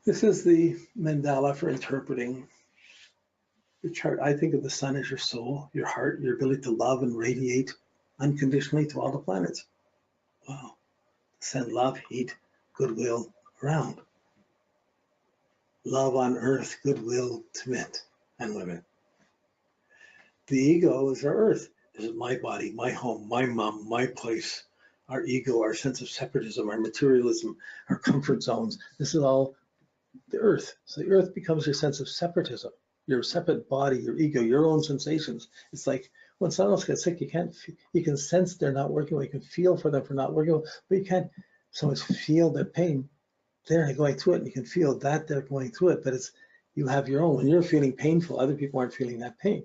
This is the mandala for interpreting the chart. I think of the sun as your soul, your heart, your ability to love and radiate unconditionally to all the planets. Wow. Send love, heat, goodwill around. Love on earth, goodwill to men and women. The ego is our earth. This is my body, my home, my mom, my place. Our ego, our sense of separatism, our materialism, our comfort zones. This is all the earth. So the earth becomes your sense of separatism, your separate body, your ego, your own sensations. It's like when someone else gets sick, you can sense they're not working well. You can feel for them for not working well, but you can't so much feel their pain. They're going through it, and you can feel that they're going through it, but it's you have your own. When you're feeling painful, other people aren't feeling that pain.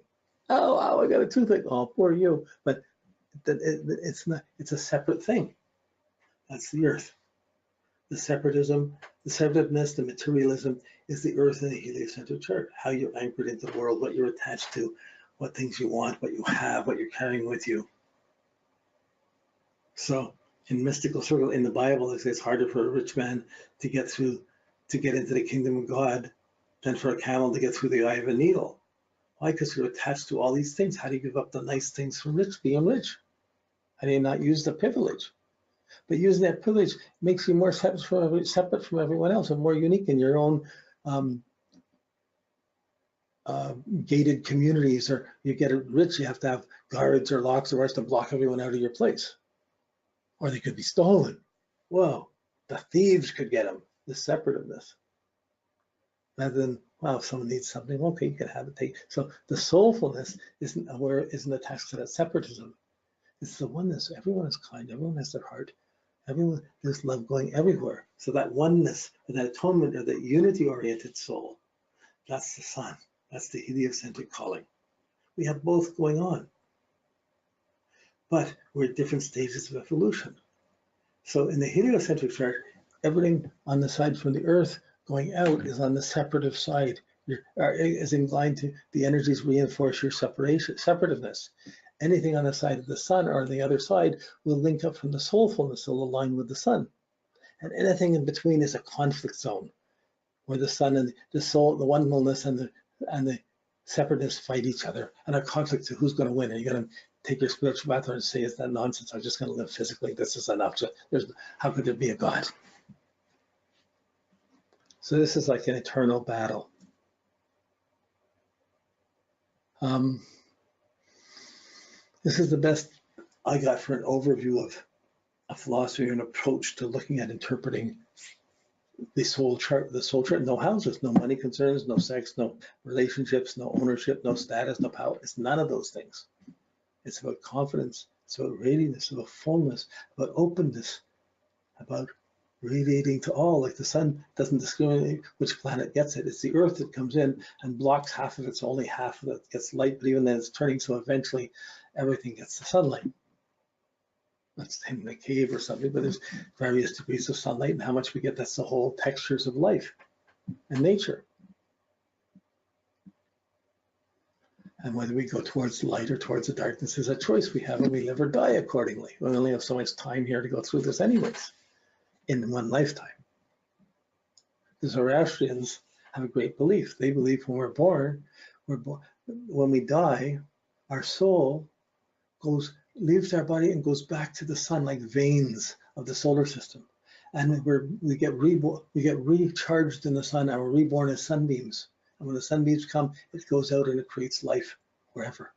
Oh, I got a toothache. Oh, poor you. But it's not. It's a separate thing. That's the earth. The separatism, the separativeness, the materialism is the earth in the heliocentric chart. How you're anchored into the world, what you're attached to, what things you want, what you have, what you're carrying with you. So in mystical circle, in the Bible, they say it's harder for a rich man to get into the kingdom of God than for a camel to get through the eye of a needle. Why? Because you're attached to all these things. How do you give up the nice things from being rich? How do you not use the privilege? But using that privilege makes you more separate from everyone else and more unique in your own gated communities. Or you get rich, you have to have guards or locks or bars to block everyone out of your place. Or they could be stolen. Whoa, the thieves could get them, the separativeness. Rather than, wow, if someone needs something, okay, you can have it. So the soulfulness isn't attached to that separatism. It's the oneness. Everyone is kind. Everyone has their heart. Everyone, there's love going everywhere. So that oneness, or that atonement, or that unity-oriented soul, that's the sun. That's the heliocentric calling. We have both going on. But we're at different stages of evolution. So in the heliocentric chart, everything on the side from the earth going out is on the separative side. Is inclined to the energies reinforce your separativeness. Anything on the side of the sun or on the other side will link up from the soulfulness, will align with the sun. And anything in between is a conflict zone where the sun and the soul, the oneness and the separatists fight each other and a conflict to who's going to win. And you're going to take your spiritual bath and say, it's that nonsense. I'm just going to live physically. This is enough. How could there be a God? So this is like an eternal battle. This is the best I got for an overview of a philosophy or an approach to looking at interpreting the soul chart. The soul chart, no houses, no money concerns, no sex, no relationships, no ownership, no status, no power. It's none of those things. It's about confidence. It's about radiance, about fullness, about openness, about radiating to all. Like the sun doesn't discriminate which planet gets it. It's the earth that comes in and blocks half of it, so only half of it gets light, but even then it's turning, so eventually everything gets the sunlight. That's in the cave or something, but there's various degrees of sunlight, and how much we get, that's the whole textures of life and nature. And whether we go towards the light or towards the darkness is a choice we have, and we live or die accordingly. We only have so much time here to go through this anyways, in one lifetime. The Zoroastrians have a great belief. They believe when we're born, when we die, our soul leaves our body and goes back to the sun like veins of the solar system. And we get recharged in the sun, and we're reborn as sunbeams. And when the sunbeams come, it goes out and it creates life wherever.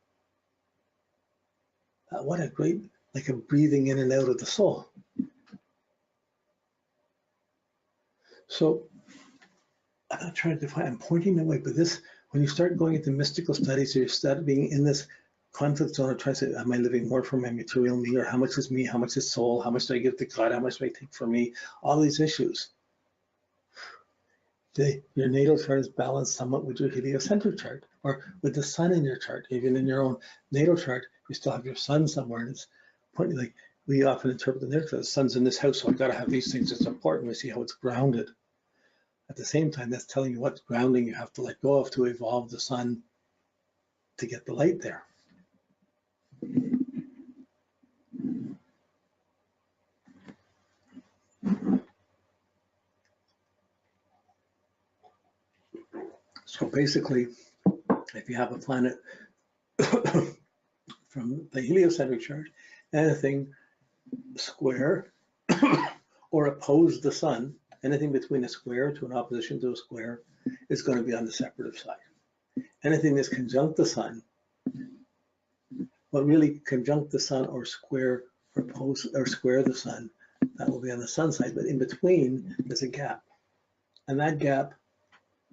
What a great, like a breathing in and out of the soul. So I'm not trying to define, I'm pointing the way, but this, when you start going into mystical studies, or you start being in this conflict zone of trying to say, am I living more for my material me, or how much is me, how much is soul, how much do I give to God, how much do I take for me, all these issues. Your natal chart is balanced somewhat with your heliocentric chart, or with the sun in your chart. Even in your own natal chart, you still have your sun somewhere, and it's pointing, like we often interpret the natal chart, the sun's in this house, so I've got to have these things. It's important. We see how it's grounded. At the same time, that's telling you what grounding you have to let go of to evolve the sun to get the light there. So basically, if you have a planet from the heliocentric chart, anything square or oppose the sun, anything between a square to an opposition to a square is going to be on the separative side. Anything that's conjunct the sun, well, really conjunct the sun or square or oppose or square the sun, that will be on the sun side. But in between, there's a gap. And that gap,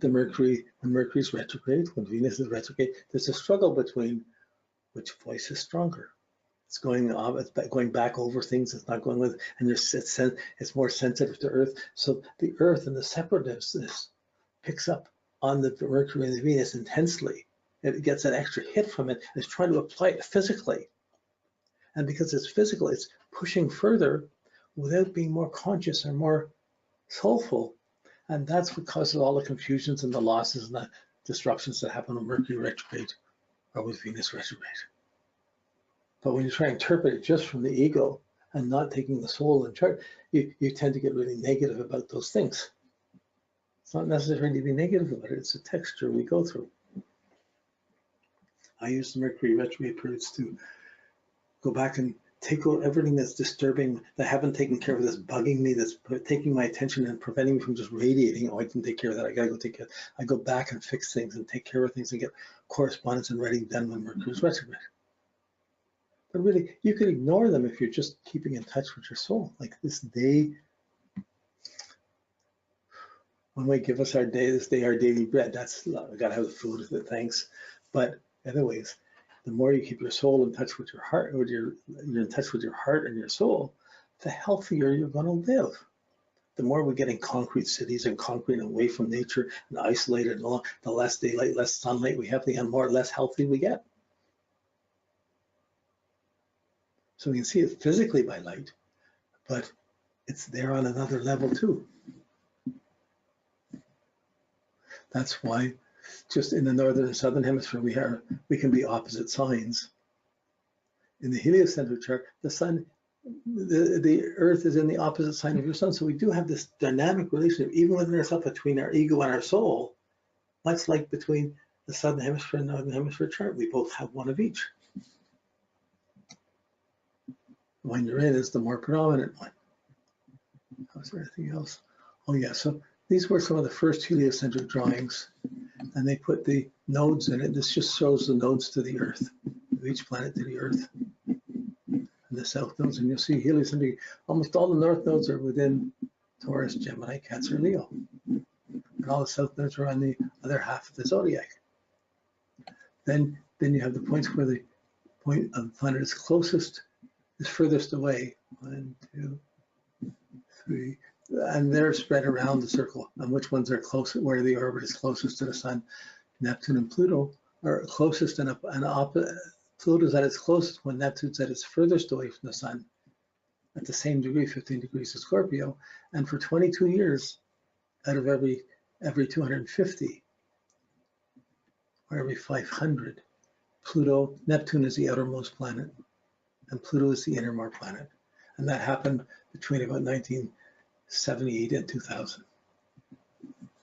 when Mercury's retrograde, when Venus is retrograde, there's a struggle between which voice is stronger. It's going back over things. It's not going with, and it's more sensitive to Earth. So the Earth and the separativeness picks up on the Mercury and the Venus intensely. It gets an extra hit from it. It's trying to apply it physically, and because it's physical, it's pushing further without being more conscious or more soulful, and that's what causes all the confusions and the losses and the disruptions that happen with Mercury retrograde or with Venus retrograde. But when you try and interpret it just from the ego and not taking the soul in chart, you tend to get really negative about those things. It's not necessary to be negative about it. It's a texture we go through. I use the Mercury retrograde periods to go back and take out everything that's disturbing, that I haven't taken care of, that's bugging me, that's taking my attention and preventing me from just radiating. Oh, I didn't take care of that. I got to go take care. I go back and fix things and take care of things and get correspondence and writing done when Mercury's retrograde. But really, you could ignore them if you're just keeping in touch with your soul. Like this day, when we give us our day, this day our daily bread, that's, I gotta have the food with it, thanks. But anyways, the more you keep your soul in touch with your heart, or you're in touch with your heart and your soul, the healthier you're gonna live. The more we get in concrete cities and concrete and away from nature and isolated, and the less daylight, less sunlight we have, the more less healthy we get. So we can see it physically by light, but it's there on another level too. That's why just in the northern and southern hemisphere, we can be opposite signs. In the heliocentric chart, the sun, the earth is in the opposite sign of your sun. So we do have this dynamic relationship, even within ourselves, between our ego and our soul, much like between the southern hemisphere and northern hemisphere chart. We both have one of each. When you're in is the more predominant one. Was there anything else? Oh yeah, so these were some of the first heliocentric drawings, and they put the nodes in it. This just shows the nodes to the Earth, each planet to the Earth, and the south nodes. And you'll see heliocentric, almost all the north nodes are within Taurus, Gemini, Cancer, Leo. And all the south nodes are on the other half of the zodiac. Then you have the points where the point of the planet is closest, is furthest away. 1, 2, 3, and they're spread around the circle. And which ones are close, where the orbit is closest to the sun? Neptune and Pluto are closest, and Pluto's at its closest when Neptune's at its furthest away from the sun, at the same degree, 15 degrees of Scorpio. And for 22 years, out of every 250 or every 500, Neptune is the outermost planet, and Pluto is the innermost planet. And that happened between about 1978 and 2000.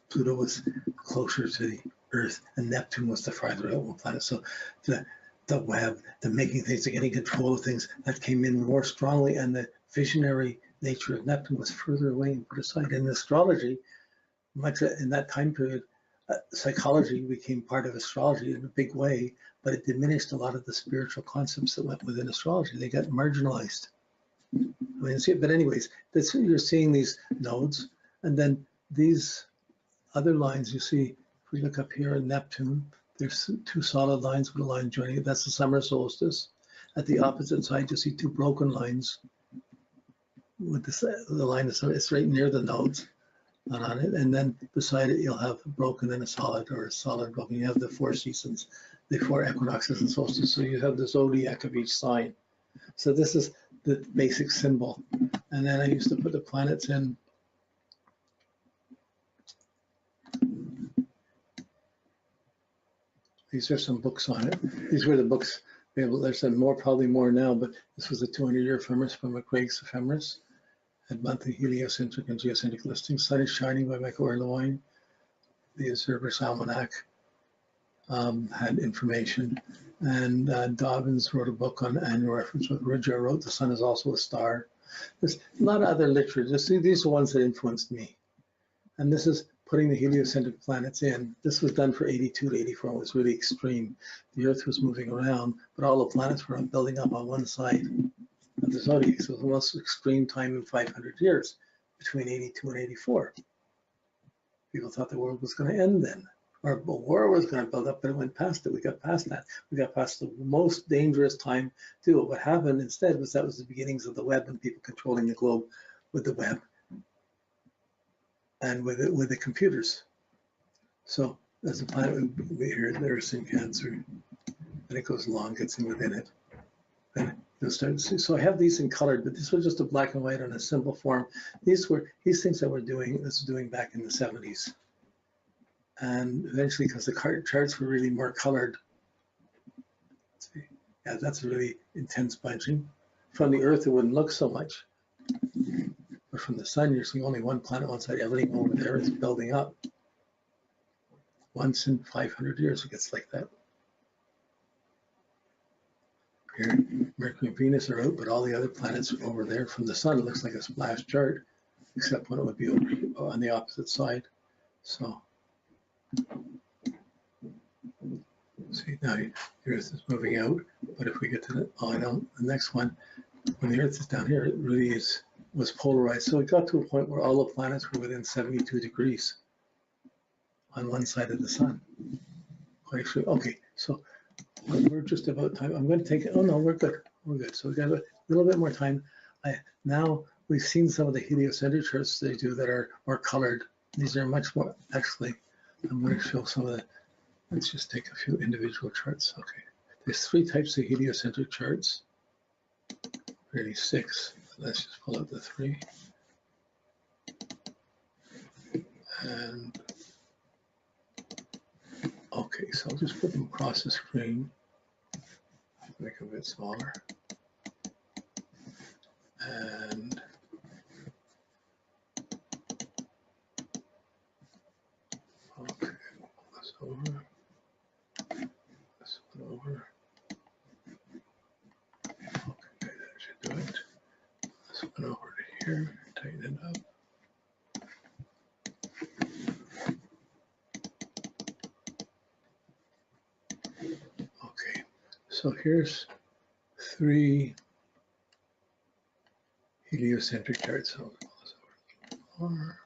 Pluto was closer to the Earth, and Neptune was the farther out planet. So the web, the making things, the getting control of things, that came in more strongly, and the visionary nature of Neptune was further away and put aside. In astrology, much in that time period, psychology became part of astrology in a big way, but it diminished a lot of the spiritual concepts that went within astrology. They got marginalized. I mean, but anyways, you're seeing these nodes, and then these other lines you see. If we look up here in Neptune, there's two solid lines with a line joining it. That's the summer solstice. At the opposite side, you see two broken lines with the line it's right near the nodes, not on it. And then beside it, you'll have broken and a solid, or a solid broken. You have the 4 seasons, the 4 equinoxes and solstices. So you have the zodiac of each sign. So this is the basic symbol. And then I used to put the planets in. These are some books on it. These were the books. There's some more, probably more now, but this was the 200-year ephemeris from McCraig's Ephemeris. Had monthly heliocentric and geocentric listings. Sun is Shining by Michael Erlewine. The Observer's Almanac. had information. And Dobbins wrote a book on annual reference with Ridger wrote The Sun is Also a Star. There's a lot of other literature. These are ones that influenced me. And this is putting the heliocentric planets in. This was done for 82 to 84. It was really extreme. The Earth was moving around, but all the planets were building up on one side of the zodiac. So it was the most extreme time in 500 years, between 82 and 84. People thought the world was going to end then, or a war was going to build up, but it went past it. We got past that. We got past the most dangerous time to do it. What happened instead was that was the beginnings of the web and people controlling the globe with the web and with the computers. So as a planet, we hear there's in Cancer, and it goes along, gets in within it. And you'll start to see. So I have these in colored, but this was just a black and white on a simple form. These things that we're doing, this was doing back in the 70s. And eventually, because the charts were really more colored, let's see, yeah, that's a really intense bunching. From the Earth, it wouldn't look so much. But from the Sun, you're seeing only one planet, one side, everything over there is building up. Once in 500 years, it gets like that. Here, Mercury and Venus are out, but all the other planets are over there. From the Sun, it looks like a splash chart, except when it would be over on the opposite side. So, see, now the Earth is moving out, but if we get to the next one, when the Earth is down here, it really was polarized. So it got to a point where all the planets were within 72 degrees on one side of the Sun. Quite sure. Okay, so we're just about time. I'm going to take it. Oh no, we're good. We're good. So we've got a little bit more time. Now we've seen some of the heliocentric charts they do that are more colored. These are much more, actually, I'm going to show some of the, let's just take a few individual charts. Okay, there's 3 types of heliocentric charts. Really 6. Let's just pull out the 3. And okay, so I'll just put them across the screen, make it a bit smaller. And okay, pull this over, this one over. Okay, that should do it. This one over to here, tighten it up. Okay, so here's 3 heliocentric charts. So pull this over a little more.